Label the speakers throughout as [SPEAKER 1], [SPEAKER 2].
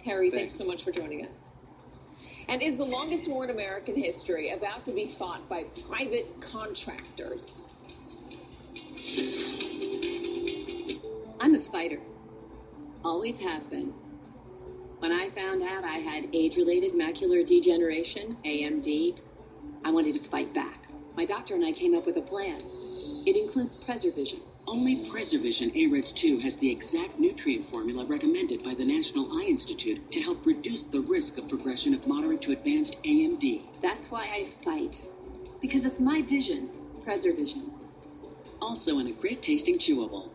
[SPEAKER 1] Harry, thanks so much for joining us. And is the longest war in American history about to be fought by private contractors?
[SPEAKER 2] I'm a fighter. Always have been. When I found out I had age-related macular degeneration, AMD, I wanted to fight back. My doctor and I came up with a plan. It includes PreserVision.
[SPEAKER 3] Only PreserVision AREDS 2 has the exact nutrient formula recommended by the National Eye Institute to help reduce the risk of progression of moderate to advanced AMD.
[SPEAKER 2] That's why I fight. Because it's my vision, PreserVision.
[SPEAKER 3] Also in a great-tasting chewable.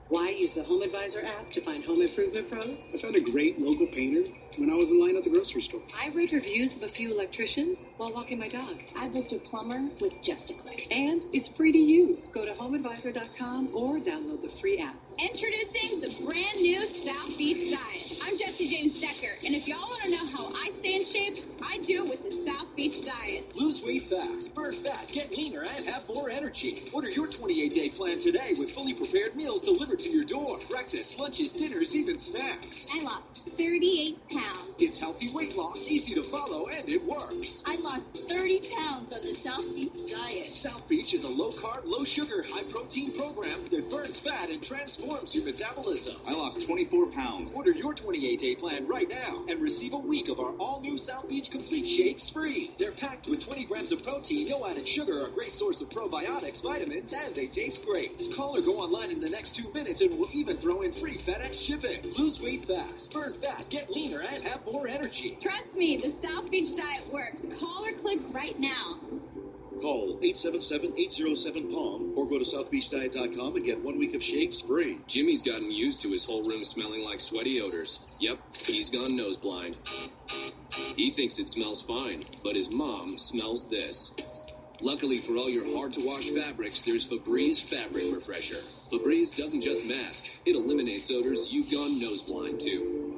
[SPEAKER 4] Why use the Home Advisor app to find home improvement pros?
[SPEAKER 5] I found a great local painter when I was in line at the grocery store.
[SPEAKER 4] I read reviews of a few electricians while walking my dog.
[SPEAKER 2] I booked a plumber with just a click.
[SPEAKER 4] And it's free to use. Go to homeadvisor.com or download the free app.
[SPEAKER 6] Introducing the brand new South Beach Diet. I'm Jesse James Decker, and if y'all want to know how I stay in shape, I do it with the South Beach Diet.
[SPEAKER 7] Lose weight fast, burn fat, get leaner, and have more energy. Order your 28-day plan today with fully prepared meals delivered to your door. Breakfast, lunches, dinners, even snacks.
[SPEAKER 6] I lost 38 pounds.
[SPEAKER 7] It's healthy weight loss, easy to follow, and it works.
[SPEAKER 6] I lost 30 pounds on the South Beach Diet.
[SPEAKER 7] South Beach is a low-carb, low-sugar, high-protein program that burns fat and transforms your metabolism.
[SPEAKER 8] I lost 24 pounds.
[SPEAKER 7] Order your 28-day plan right now and receive a week of our all-new South Beach Complete Shakes free. They're packed with 20 grams of protein, no added sugar, a great source of probiotics, vitamins, and they taste great. Call or go online in the next 2 minutes and we'll even throw in free FedEx shipping. Lose weight fast, burn fat, get leaner, and have more energy.
[SPEAKER 6] Trust me, the South Beach Diet works. Call or click right now.
[SPEAKER 8] Call 877-807-PALM or go to southbeachdiet.com and get 1 week of shakes free.
[SPEAKER 9] Jimmy's gotten used to his whole room smelling like sweaty odors. Yep, he's gone nose blind. He thinks it smells fine, but his mom smells this. Luckily for all your hard-to-wash fabrics, there's Febreze Fabric Refresher. Febreze doesn't just mask, it eliminates odors you've gone nose blind to.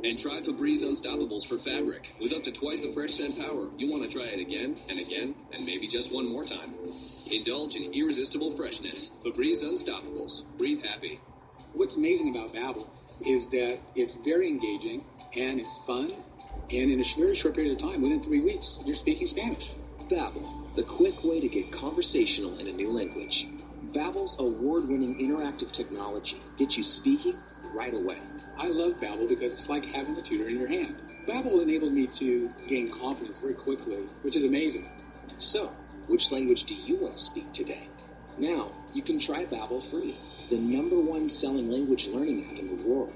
[SPEAKER 9] And try Febreze Unstoppables for fabric. With up to twice the fresh scent power, you'll want to try it again, and maybe just one more time. Indulge in irresistible freshness. Febreze Unstoppables. Breathe happy.
[SPEAKER 5] What's amazing about Babbel is that it's very engaging and it's fun, and in a very short period of time, within 3 weeks, you're speaking Spanish.
[SPEAKER 10] Babbel, the quick way to get conversational in a new language. Babbel's award-winning interactive technology gets you speaking right away.
[SPEAKER 5] I love Babbel because it's like having a tutor in your hand. Babbel enabled me to gain confidence very quickly, which is amazing.
[SPEAKER 10] So, which language do you want to speak today? Now, you can try Babbel free, the #1 selling language learning app in the world.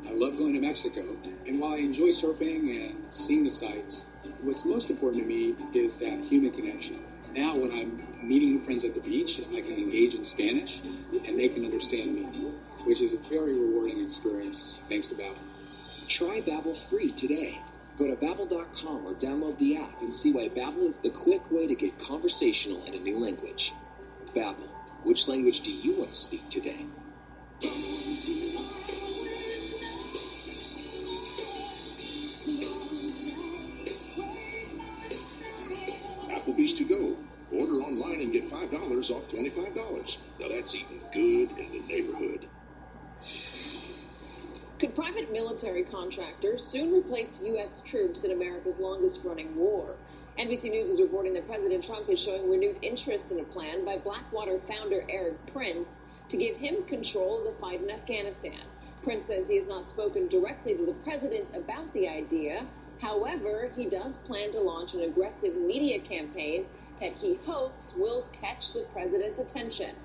[SPEAKER 5] I love going to Mexico, and while I enjoy surfing and seeing the sights, what's most important to me is that human connection. Now, when I'm meeting friends at the beach, I can engage in Spanish, and they can understand me, which is a very rewarding experience, thanks to Babbel.
[SPEAKER 10] Try Babbel free today. Go to Babbel.com or download the app and see why Babbel is the quick way to get conversational in a new language. Babbel, which language do you want to speak today?
[SPEAKER 8] Applebee's to go. Order online and get $5 off $25. Now that's eating good in the neighborhood.
[SPEAKER 1] Could private military contractors soon replace U.S. troops in America's longest-running war? NBC News is reporting that President Trump is showing renewed interest in a plan by Blackwater founder Eric Prince to give him control of the fight in Afghanistan. Prince says he has not spoken directly to the president about the idea. However, he does plan to launch an aggressive media campaign that he hopes will catch the president's attention.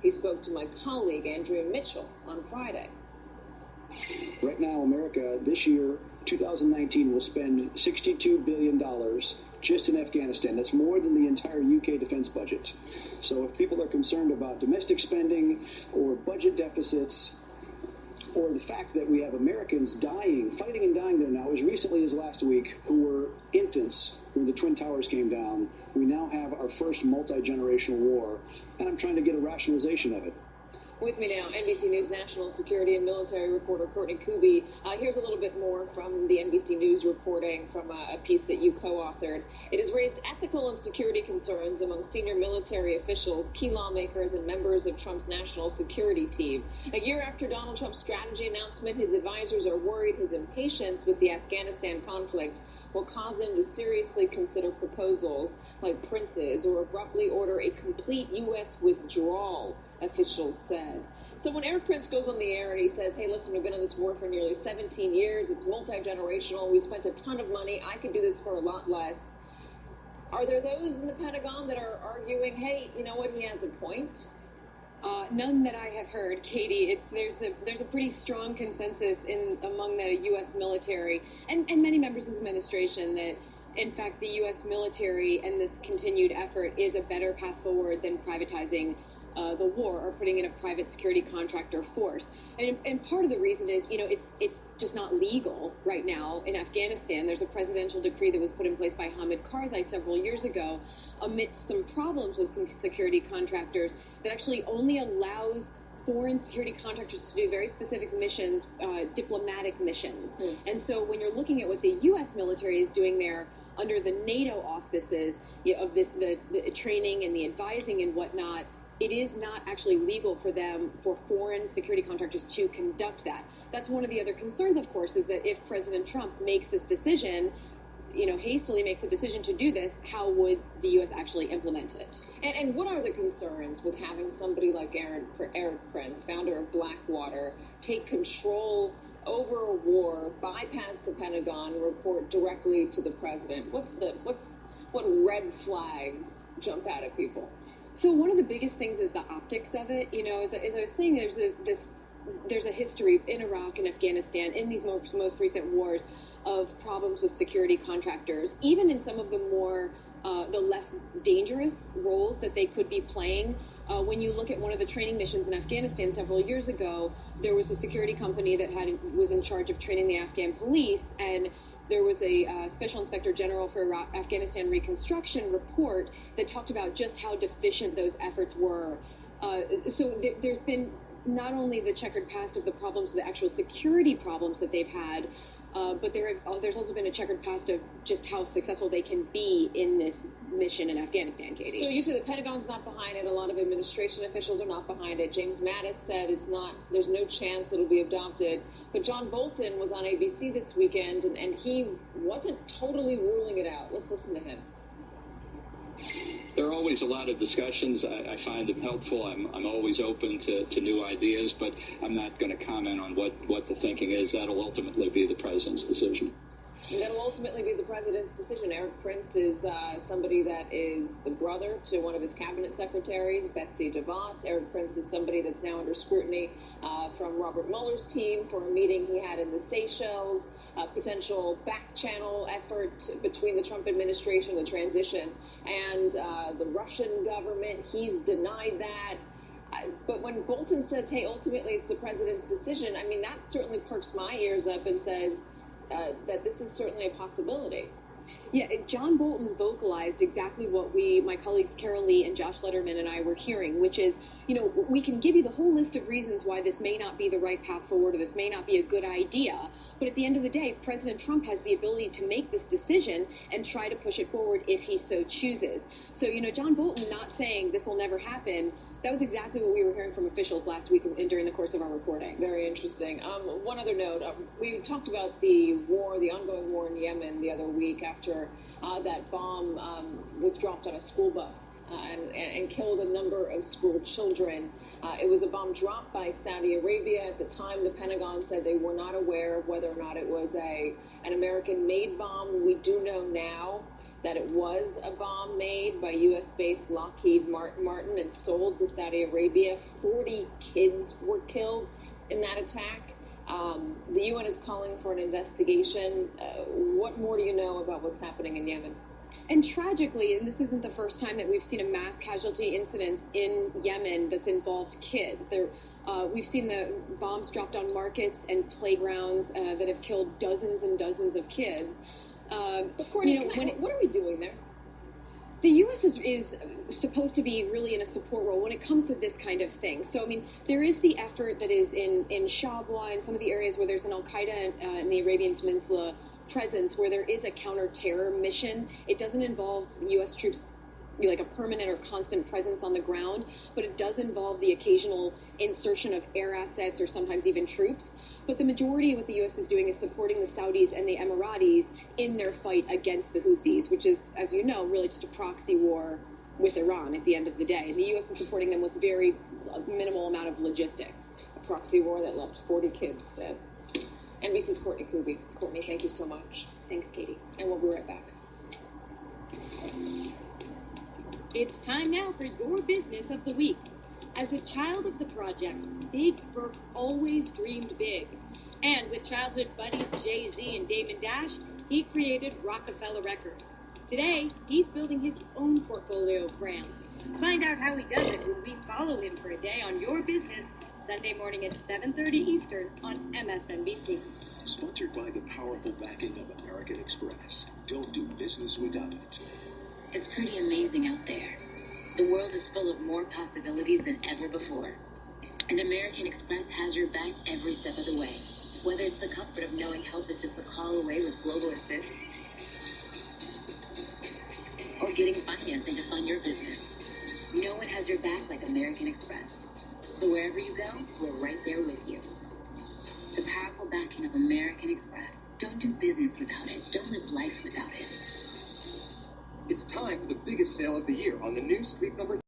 [SPEAKER 1] He spoke to my colleague Andrea Mitchell on Friday.
[SPEAKER 11] Right now, America, this year, 2019, will spend $62 billion just in Afghanistan. That's more than the entire UK defense budget. So if people are concerned about domestic spending or budget deficits, or the fact that we have Americans dying, fighting and dying there now, as recently as last week, who were infants when the Twin Towers came down, we now have our first multi-generational war, and I'm trying to get a rationalization of it.
[SPEAKER 1] With me now, NBC News national security and military reporter Courtney Kuby. Here's a little bit more from the NBC News reporting from a piece that you co-authored. It has raised ethical and security concerns among senior military officials, key lawmakers, and members of Trump's national security team. A year after Donald Trump's strategy announcement, his advisors are worried his impatience with the Afghanistan conflict will cause him to seriously consider proposals like Prince's or abruptly order a complete U.S. withdrawal, officials said. So when Eric Prince goes on the air and he says, hey, listen, we've been in this war for nearly 17 years, it's multi-generational, we spent a ton of money, I could do this for a lot less. Are there those in the Pentagon that are arguing, hey, you know what, he has a point?
[SPEAKER 12] None that I have heard, Katie. There's a pretty strong consensus among the U.S. military and many members of the administration that, in fact, the U.S. military and this continued effort is a better path forward than privatizing the war or putting in a private security contractor force. And part of the reason is, it's just not legal right now in Afghanistan. There's a presidential decree that was put in place by Hamid Karzai several years ago amidst some problems with some security contractors that actually only allows foreign security contractors to do very specific missions, diplomatic missions. And so when you're looking at what the U.S. military is doing there under the NATO auspices of this, the training and the advising and whatnot, it is not actually legal for them, for foreign security contractors to conduct that. That's one of the other concerns, of course, is that if President Trump makes this decision, hastily makes a decision to do this, how would the U.S. actually implement it?
[SPEAKER 1] And what are the concerns with having somebody like Eric Prince, founder of Blackwater, take control over a war, bypass the Pentagon, report directly to the president? What red flags jump out at people?
[SPEAKER 12] So one of the biggest things is the optics of it. As I was saying, there's a history in Iraq and Afghanistan in these most recent wars of problems with security contractors, even in some of the less dangerous roles that they could be playing. When you look at one of the training missions in Afghanistan several years ago, there was a security company that was in charge of training the Afghan police, and there was a Special Inspector General for Afghanistan Reconstruction report that talked about just how deficient those efforts were. So there's been not only the checkered past of the problems, the actual security problems that they've had, but there's also been a checkered past of just how successful they can be in this mission in Afghanistan, Katie.
[SPEAKER 1] So you say the Pentagon's not behind it. A lot of administration officials are not behind it. James Mattis said there's no chance it'll be adopted. But John Bolton was on ABC this weekend, and he wasn't totally ruling it out. Let's listen to him.
[SPEAKER 13] There are always a lot of discussions. I find them helpful. I'm always open to new ideas, but I'm not going to comment on what the thinking is. That'll ultimately be the president's decision.
[SPEAKER 1] And that'll ultimately be the president's decision. Eric Prince is somebody that is the brother to one of his cabinet secretaries, Betsy DeVos. Eric Prince is somebody that's now under scrutiny from Robert Mueller's team for a meeting he had in the Seychelles, a potential back-channel effort between the Trump administration, the transition, and the Russian government. He's denied that. But when Bolton says, hey, ultimately it's the president's decision, I mean, that certainly perks my ears up and says that this is certainly a possibility.
[SPEAKER 12] Yeah, John Bolton vocalized exactly what my colleagues Carol Lee and Josh Letterman and I were hearing, which is, we can give you the whole list of reasons why this may not be the right path forward or this may not be a good idea. But at the end of the day, President Trump has the ability to make this decision and try to push it forward if he so chooses. So, John Bolton not saying this will never happen, that was exactly what we were hearing from officials last week and during the course of our reporting.
[SPEAKER 1] Very interesting. One other note, we talked about the ongoing war in Yemen the other week after that bomb was dropped on a school bus and killed a number of school children. It was a bomb dropped by Saudi Arabia. At the time, the Pentagon said they were not aware of whether or not it was an American-made bomb. We do know now that it was a bomb made by U.S.-based Lockheed Martin and sold to Saudi Arabia. 40 kids were killed in that attack. The UN is calling for an investigation. What more do you know about what's happening in Yemen?
[SPEAKER 12] And tragically, and this isn't the first time that we've seen a mass casualty incident in Yemen that's involved kids. We've seen the bombs dropped on markets and playgrounds that have killed dozens and dozens of kids.
[SPEAKER 1] But Courtney, what are we doing there?
[SPEAKER 12] The U.S. is supposed to be really in a support role when it comes to this kind of thing. So, I mean, there is the effort that is in Shabwa and some of the areas where there's an al-Qaeda in the Arabian Peninsula presence, where there is a counter-terror mission. It doesn't involve U.S. troops, like a permanent or constant presence on the ground, but it does involve the occasional insertion of air assets or sometimes even troops. But the majority of what the U.S. is doing is supporting the Saudis and the Emiratis in their fight against the Houthis, which is, as you know, really just a proxy war with Iran at the end of the day. And the U.S. is supporting them with very minimal amount of logistics.
[SPEAKER 1] A proxy war that left 40 kids dead. NBC's Courtney Kuby. Courtney, thank you so much.
[SPEAKER 12] Thanks, Katie.
[SPEAKER 1] And we'll be right back.
[SPEAKER 14] It's time now for your business of the week. As a child of the projects, Big Spurk always dreamed big. And with childhood buddies Jay-Z and Damon Dash, he created Rockefeller Records. Today, he's building his own portfolio of brands. Find out how he does it when we follow him for a day on Your Business, Sunday morning at 7:30 Eastern on MSNBC.
[SPEAKER 8] Sponsored by the powerful backing of American Express. Don't do business without it.
[SPEAKER 2] It's pretty amazing out there. The world is full of more possibilities than ever before. And American Express has your back every step of the way. Whether it's the comfort of knowing help is just a call away with Global Assist, or getting financing to fund your business. No one has your back like American Express. So wherever you go, we're right there with you. The powerful backing of American Express. Don't do business without it. Don't live life without it.
[SPEAKER 7] It's time for the biggest sale of the year on the new Sleep Number